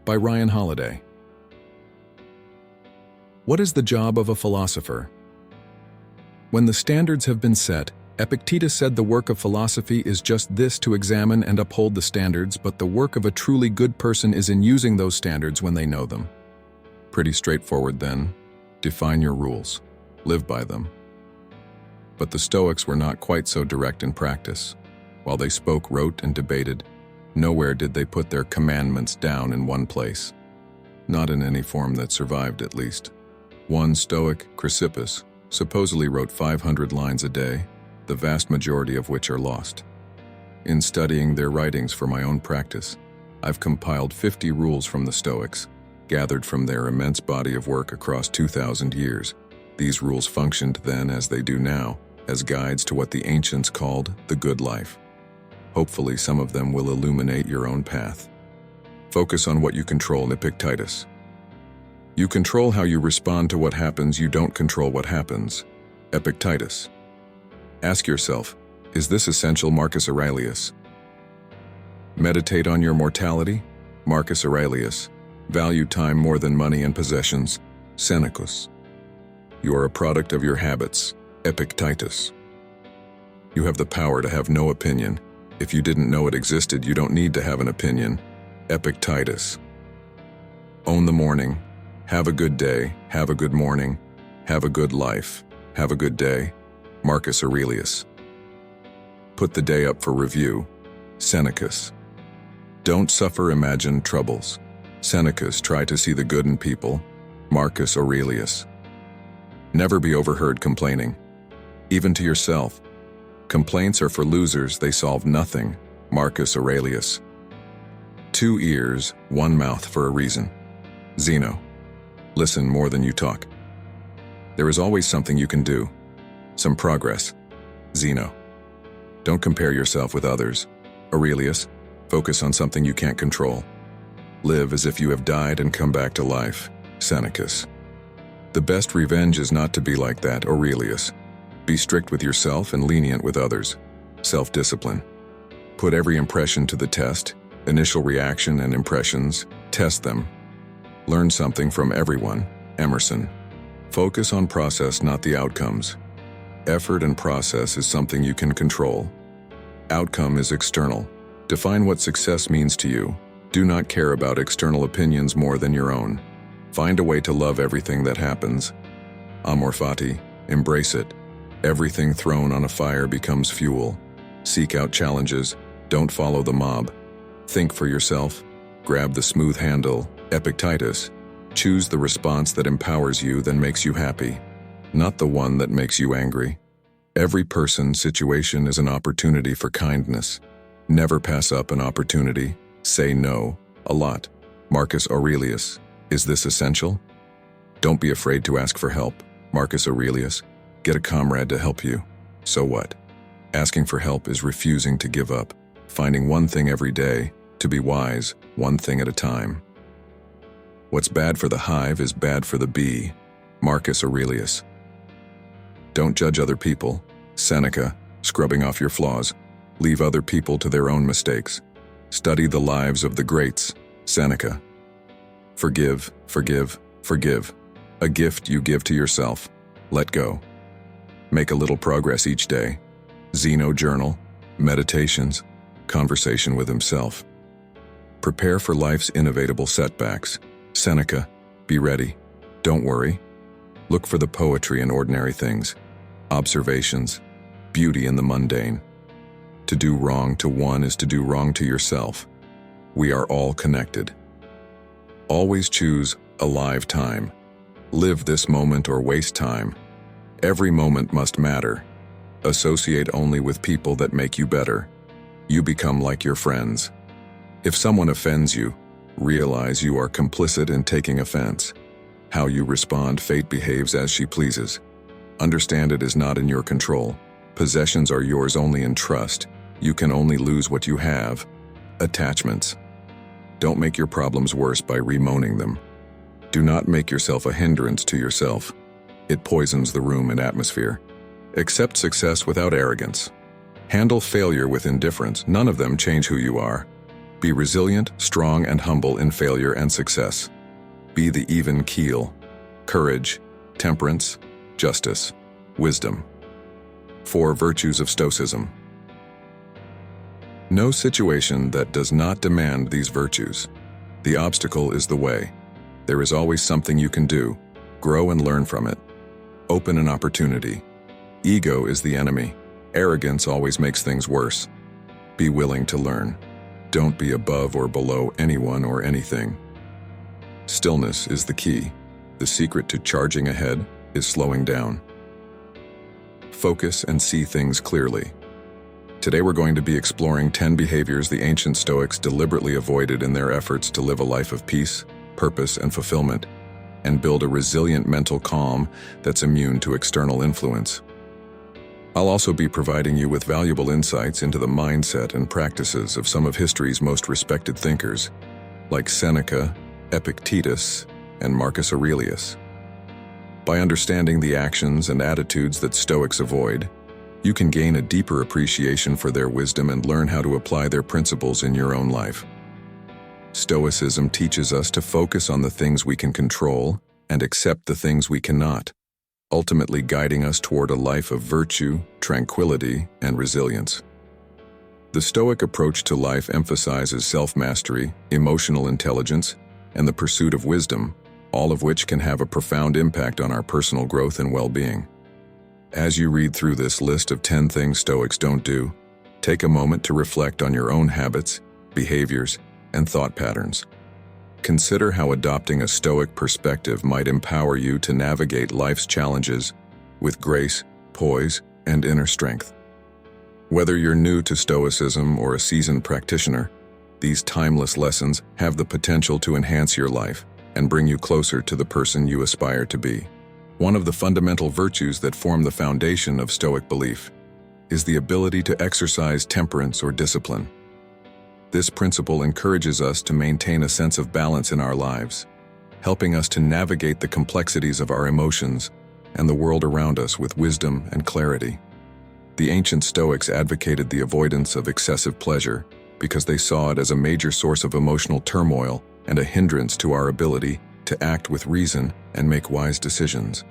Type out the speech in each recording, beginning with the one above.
by Ryan Holiday. What is the job of a philosopher? When the standards have been set, Epictetus said the work of philosophy is just this: to examine and uphold the standards, but the work of a truly good person is in using those standards when they know them. Pretty straightforward then. Define your rules. Live by them. But the Stoics were not quite so direct in practice. While they spoke, wrote, and debated, nowhere did they put their commandments down in one place. Not in any form that survived, at least. One Stoic, Chrysippus, supposedly wrote 500 lines a day, the vast majority of which are lost. In studying their writings for my own practice, I've compiled 50 rules from the Stoics, gathered from their immense body of work across 2,000 years. These rules functioned then, as they do now, as guides to what the ancients called the good life. Hopefully some of them will illuminate your own path. Focus on what you control, Epictetus. You control how you respond to what happens, you don't control what happens, Epictetus. Ask yourself, is this essential, Marcus Aurelius? Meditate on your mortality, Marcus Aurelius. Value time more than money and possessions, Senecus. You are a product of your habits, Epictetus. You have the power to have no opinion. If you didn't know it existed, you don't need to have an opinion, Epictetus. Own the morning. Have a good day. Have a good morning. Have a good life. Have a good day, Marcus Aurelius. Put the day up for review, Senecus. Don't suffer imagined troubles, Senecus. Try to see the good in people, Marcus Aurelius. Never be overheard complaining, even to yourself. Complaints are for losers, they solve nothing, Marcus Aurelius. 2 ears, 1 mouth for a reason, Zeno. Listen more than you talk. There is always something you can do, some progress, Zeno. Don't compare yourself with others, Aurelius. Focus on something you can't control. Live as if you have died and come back to life, Senecus. The best revenge is not to be like that, Aurelius. Be strict with yourself and lenient with others, self-discipline. Put every impression to the test, initial reaction and impressions, test them. Learn something from everyone, Emerson. Focus on process, not the outcomes. Effort and process is something you can control. Outcome is external. Define what success means to you. Do not care about external opinions more than your own. Find a way to love everything that happens. Amor fati, embrace it. Everything thrown on a fire becomes fuel. Seek out challenges. Don't follow the mob. Think for yourself. Grab the smooth handle, Epictetus. Choose the response that empowers you, that makes you happy, not the one that makes you angry. Every person, situation is an opportunity for kindness. Never pass up an opportunity. Say no, a lot. Marcus Aurelius. Is this essential? Don't be afraid to ask for help, Marcus Aurelius. Get a comrade to help you. So what? Asking for help is refusing to give up, finding one thing every day, to be wise, one thing at a time. What's bad for the hive is bad for the bee, Marcus Aurelius. Don't judge other people, Seneca, scrubbing off your flaws. Leave other people to their own mistakes. Study the lives of the greats, Seneca. Forgive, forgive, forgive. A gift you give to yourself. Let go. Make a little progress each day. Zeno journal, meditations, conversation with himself. Prepare for life's inevitable setbacks. Seneca, be ready. Don't worry. Look for the poetry in ordinary things. Observations, beauty in the mundane. To do wrong to one is to do wrong to yourself. We are all connected. Always choose alive time. Live this moment or waste time. Every moment must matter. Associate only with people that make you better. You become like your friends. If someone offends you, realize you are complicit in taking offense. How you respond, fate behaves as she pleases. Understand it is not in your control. Possessions are yours only in trust. You can only lose what you have. Attachments. Don't make your problems worse by bemoaning them. Do not make yourself a hindrance to yourself. It poisons the room and atmosphere. Accept success without arrogance. Handle failure with indifference. None of them change who you are. Be resilient, strong, and humble in failure and success. Be the even keel. Courage, temperance, justice, wisdom. 4 virtues of Stoicism. No situation that does not demand these virtues. The obstacle is the way. There is always something you can do. Grow and learn from it. Open an opportunity. Ego is the enemy. Arrogance always makes things worse. Be willing to learn. Don't be above or below anyone or anything. Stillness is the key. The secret to charging ahead is slowing down. Focus and see things clearly. Today we're going to be exploring 10 behaviors the ancient Stoics deliberately avoided in their efforts to live a life of peace, purpose, and fulfillment, and build a resilient mental calm that's immune to external influence. I'll also be providing you with valuable insights into the mindset and practices of some of history's most respected thinkers, like Seneca, Epictetus, and Marcus Aurelius. By understanding the actions and attitudes that Stoics avoid, you can gain a deeper appreciation for their wisdom and learn how to apply their principles in your own life. Stoicism teaches us to focus on the things we can control and accept the things we cannot, ultimately guiding us toward a life of virtue, tranquility, and resilience. The Stoic approach to life emphasizes self-mastery, emotional intelligence, and the pursuit of wisdom, all of which can have a profound impact on our personal growth and well-being. As you read through this list of 10 things Stoics don't do, take a moment to reflect on your own habits, behaviors, and thought patterns. Consider how adopting a Stoic perspective might empower you to navigate life's challenges with grace, poise, and inner strength. Whether you're new to Stoicism or a seasoned practitioner, these timeless lessons have the potential to enhance your life and bring you closer to the person you aspire to be. One of the fundamental virtues that form the foundation of Stoic belief is the ability to exercise temperance or discipline. This principle encourages us to maintain a sense of balance in our lives, helping us to navigate the complexities of our emotions and the world around us with wisdom and clarity. The ancient Stoics advocated the avoidance of excessive pleasure because they saw it as a major source of emotional turmoil and a hindrance to our ability to act with reason and make wise decisions.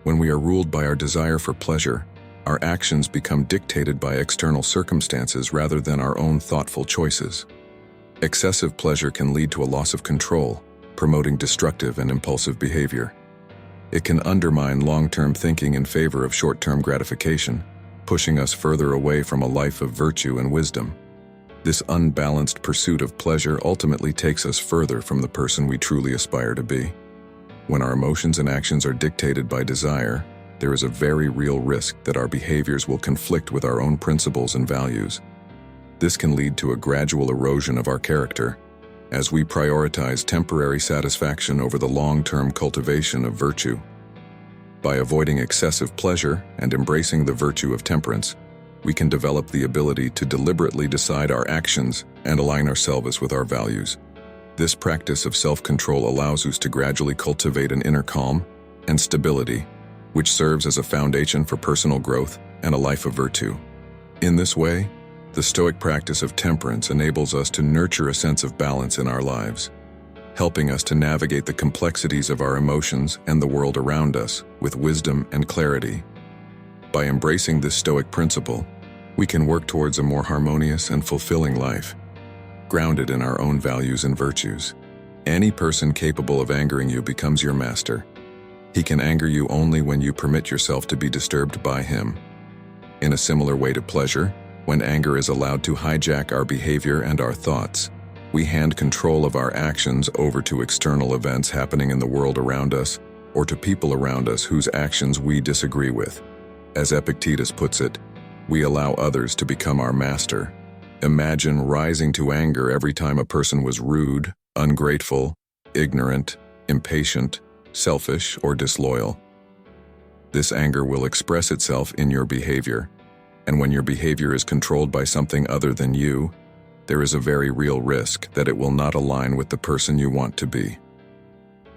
When we are ruled by our desire for pleasure, our actions become dictated by external circumstances rather than our own thoughtful choices. Excessive pleasure can lead to a loss of control, promoting destructive and impulsive behavior. It can undermine long-term thinking in favor of short-term gratification, pushing us further away from a life of virtue and wisdom. This unbalanced pursuit of pleasure ultimately takes us further from the person we truly aspire to be. When our emotions and actions are dictated by desire, there is a very real risk that our behaviors will conflict with our own principles and values. This can lead to a gradual erosion of our character, as we prioritize temporary satisfaction over the long-term cultivation of virtue. By avoiding excessive pleasure and embracing the virtue of temperance, we can develop the ability to deliberately decide our actions and align ourselves with our values. This practice of self-control allows us to gradually cultivate an inner calm and stability, which serves as a foundation for personal growth and a life of virtue. In this way, the Stoic practice of temperance enables us to nurture a sense of balance in our lives, helping us to navigate the complexities of our emotions and the world around us with wisdom and clarity. By embracing this Stoic principle, we can work towards a more harmonious and fulfilling life, grounded in our own values and virtues. Any person capable of angering you becomes your master. He can anger you only when you permit yourself to be disturbed by him. In a similar way to pleasure, when anger is allowed to hijack our behavior and our thoughts, we hand control of our actions over to external events happening in the world around us or to people around us whose actions we disagree with. As Epictetus puts it, we allow others to become our master. Imagine rising to anger every time a person was rude, ungrateful, ignorant, impatient, selfish, or disloyal. This anger will express itself in your behavior, and when your behavior is controlled by something other than you, there is a very real risk that it will not align with the person you want to be.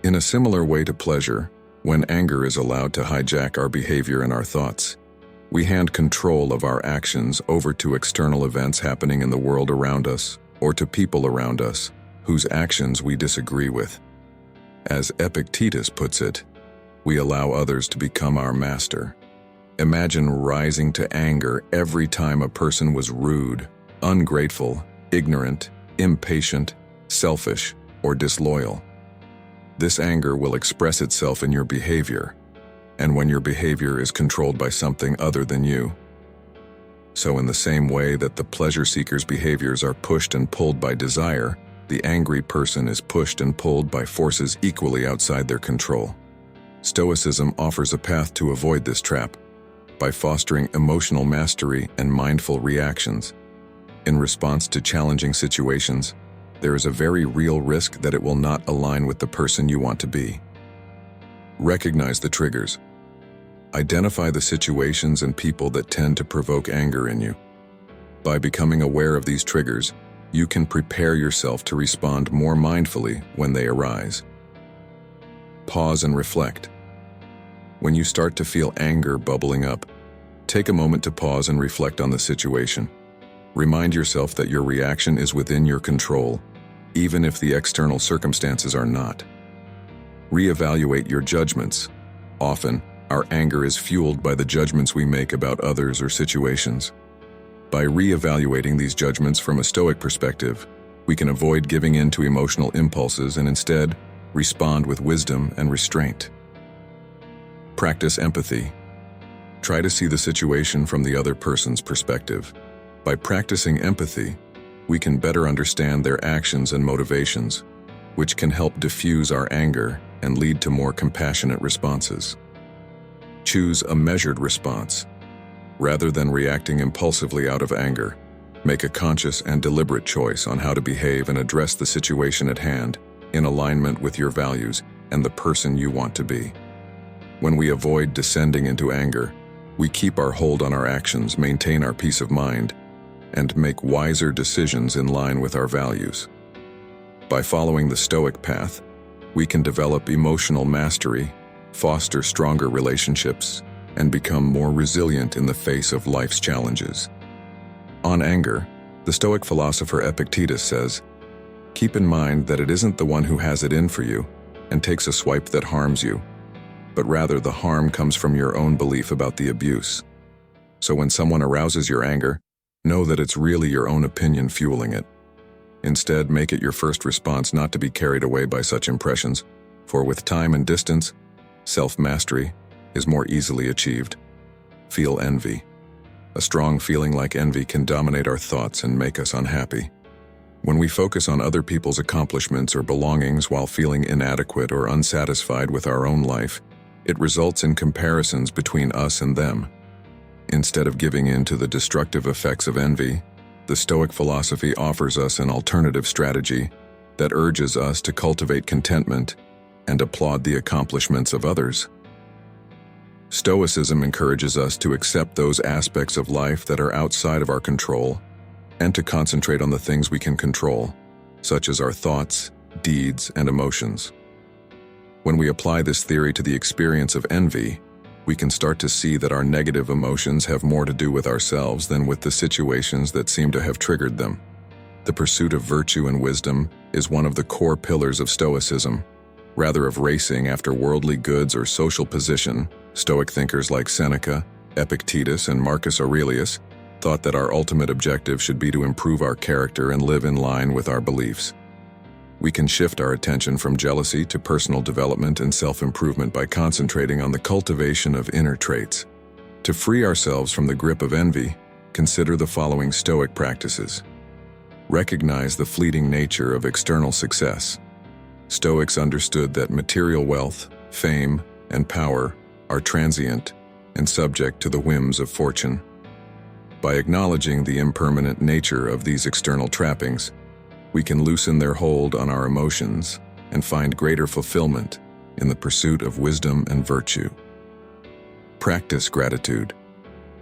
In a similar way to pleasure, when anger is allowed to hijack our behavior and our thoughts, we hand control of our actions over to external events happening in the world around us or to people around us whose actions we disagree with. As Epictetus puts it, we allow others to become our master. Imagine rising to anger every time a person was rude, ungrateful, ignorant, impatient, selfish, or disloyal. This anger will express itself in your behavior, and when your behavior is controlled by something other than you. So in the same way that the pleasure seeker's behaviors are pushed and pulled by desire, the angry person is pushed and pulled by forces equally outside their control. Stoicism offers a path to avoid this trap by fostering emotional mastery and mindful reactions. In response to challenging situations, there is a very real risk that it will not align with the person you want to be. Recognize the triggers. Identify the situations and people that tend to provoke anger in you. By becoming aware of these triggers, you can prepare yourself to respond more mindfully when they arise. Pause and reflect. When you start to feel anger bubbling up, take a moment to pause and reflect on the situation. Remind yourself that your reaction is within your control, even if the external circumstances are not. Reevaluate your judgments. Often, our anger is fueled by the judgments we make about others or situations. By reevaluating these judgments from a Stoic perspective, we can avoid giving in to emotional impulses and instead respond with wisdom and restraint. Practice empathy. Try to see the situation from the other person's perspective. By practicing empathy, we can better understand their actions and motivations, which can help diffuse our anger and lead to more compassionate responses. Choose a measured response. Rather than reacting impulsively out of anger, make a conscious and deliberate choice on how to behave and address the situation at hand in alignment with your values and the person you want to be. When we avoid descending into anger, we keep our hold on our actions, maintain our peace of mind, and make wiser decisions in line with our values. By following the Stoic path, we can develop emotional mastery, foster stronger relationships, and become more resilient in the face of life's challenges. On anger, the Stoic philosopher Epictetus says, "Keep in mind that it isn't the one who has it in for you and takes a swipe that harms you, but rather the harm comes from your own belief about the abuse. So when someone arouses your anger, know that it's really your own opinion fueling it. Instead, make it your first response not to be carried away by such impressions, for with time and distance, self-mastery is more easily achieved." Feel envy. A strong feeling like envy can dominate our thoughts and make us unhappy. When we focus on other people's accomplishments or belongings while feeling inadequate or unsatisfied with our own life, it results in comparisons between us and them. Instead of giving in to the destructive effects of envy, the Stoic philosophy offers us an alternative strategy that urges us to cultivate contentment and applaud the accomplishments of others. Stoicism encourages us to accept those aspects of life that are outside of our control and to concentrate on the things we can control, such as our thoughts, deeds, and emotions. When we apply this theory to the experience of envy, we can start to see that our negative emotions have more to do with ourselves than with the situations that seem to have triggered them. The pursuit of virtue and wisdom is one of the core pillars of Stoicism. Rather of racing after worldly goods or social position, Stoic thinkers like Seneca, Epictetus, and Marcus Aurelius thought that our ultimate objective should be to improve our character and live in line with our beliefs. We can shift our attention from jealousy to personal development and self-improvement by concentrating on the cultivation of inner traits. To free ourselves from the grip of envy, consider the following Stoic practices. Recognize the fleeting nature of external success. Stoics understood that material wealth, fame, and power are transient and subject to the whims of fortune. By acknowledging the impermanent nature of these external trappings, we can loosen their hold on our emotions and find greater fulfillment in the pursuit of wisdom and virtue. Practice gratitude.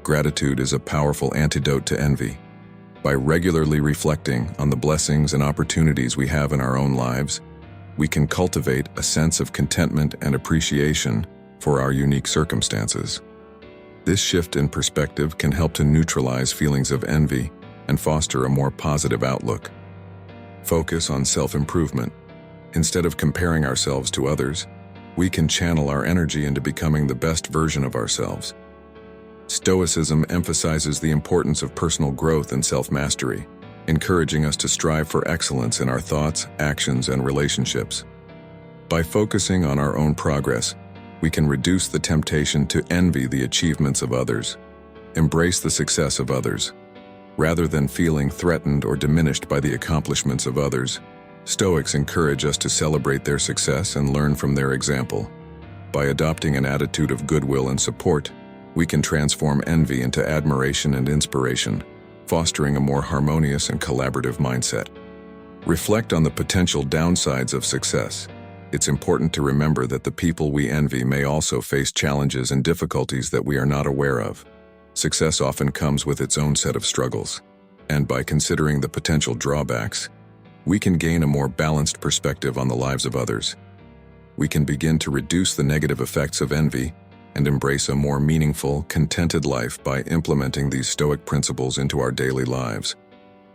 Gratitude is a powerful antidote to envy. By regularly reflecting on the blessings and opportunities we have in our own lives, we can cultivate a sense of contentment and appreciation for our unique circumstances. This shift in perspective can help to neutralize feelings of envy and foster a more positive outlook. Focus on self-improvement. Instead of comparing ourselves to others, we can channel our energy into becoming the best version of ourselves. Stoicism emphasizes the importance of personal growth and self-mastery, encouraging us to strive for excellence in our thoughts, actions, and relationships. By focusing on our own progress, we can reduce the temptation to envy the achievements of others, embrace the success of others, rather than feeling threatened or diminished by the accomplishments of others. Stoics encourage us to celebrate their success and learn from their example. By adopting an attitude of goodwill and support, we can transform envy into admiration and inspiration, fostering a more harmonious and collaborative mindset. Reflect on the potential downsides of success. It's important to remember that the people we envy may also face challenges and difficulties that we are not aware of. Success often comes with its own set of struggles, and by considering the potential drawbacks, we can gain a more balanced perspective on the lives of others. We can begin to reduce the negative effects of envy and embrace a more meaningful, contented life by implementing these Stoic principles into our daily lives.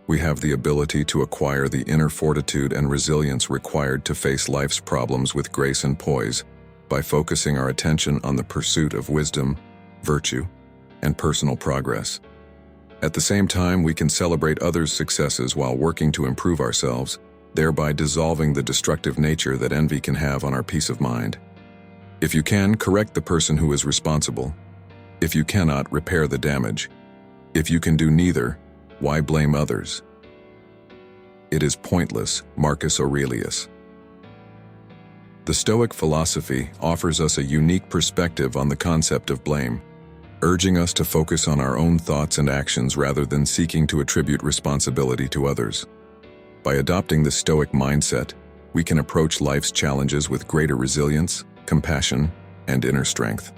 We have the ability to acquire the inner fortitude and resilience required to face life's problems with grace and poise by focusing our attention on the pursuit of wisdom, virtue, and personal progress. At the same time, we can celebrate others' successes while working to improve ourselves, thereby dissolving the destructive nature that envy can have on our peace of mind. If you can, correct the person who is responsible. If you cannot, repair the damage. If you can do neither, why blame others? It is pointless, Marcus Aurelius. The Stoic philosophy offers us a unique perspective on the concept of blame, urging us to focus on our own thoughts and actions rather than seeking to attribute responsibility to others. By adopting the Stoic mindset, we can approach life's challenges with greater resilience, compassion, and inner strength.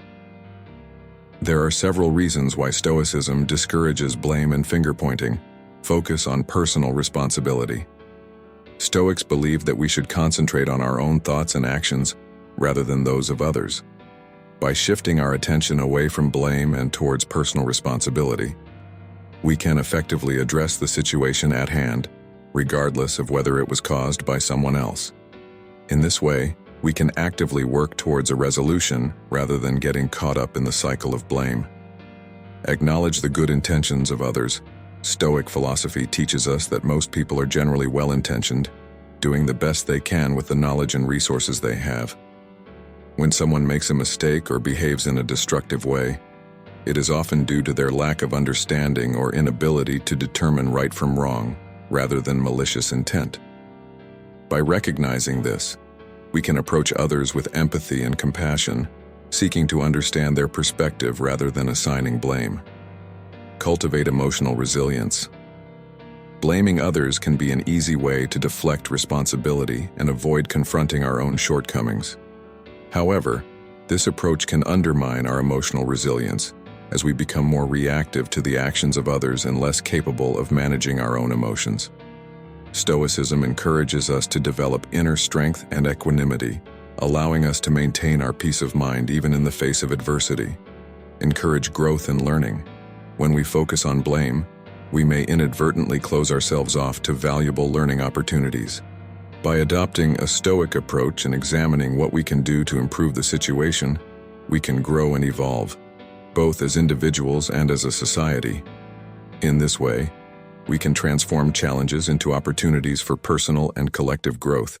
There are several reasons why Stoicism discourages blame and finger-pointing. Focus on personal responsibility. Stoics believe that we should concentrate on our own thoughts and actions rather than those of others. By shifting our attention away from blame and towards personal responsibility, we can effectively address the situation at hand, regardless of whether it was caused by someone else. In this way, we can actively work towards a resolution rather than getting caught up in the cycle of blame. Acknowledge the good intentions of others. Stoic philosophy teaches us that most people are generally well-intentioned, doing the best they can with the knowledge and resources they have. When someone makes a mistake or behaves in a destructive way, it is often due to their lack of understanding or inability to determine right from wrong, rather than malicious intent. By recognizing this, we can approach others with empathy and compassion, seeking to understand their perspective rather than assigning blame. Cultivate emotional resilience. Blaming others can be an easy way to deflect responsibility and avoid confronting our own shortcomings. However, this approach can undermine our emotional resilience as we become more reactive to the actions of others and less capable of managing our own emotions. Stoicism encourages us to develop inner strength and equanimity, allowing us to maintain our peace of mind even in the face of adversity. Encourage growth and learning. When we focus on blame, we may inadvertently close ourselves off to valuable learning opportunities. By adopting a Stoic approach and examining what we can do to improve the situation, we can grow and evolve, both as individuals and as a society. In this way, we can transform challenges into opportunities for personal and collective growth.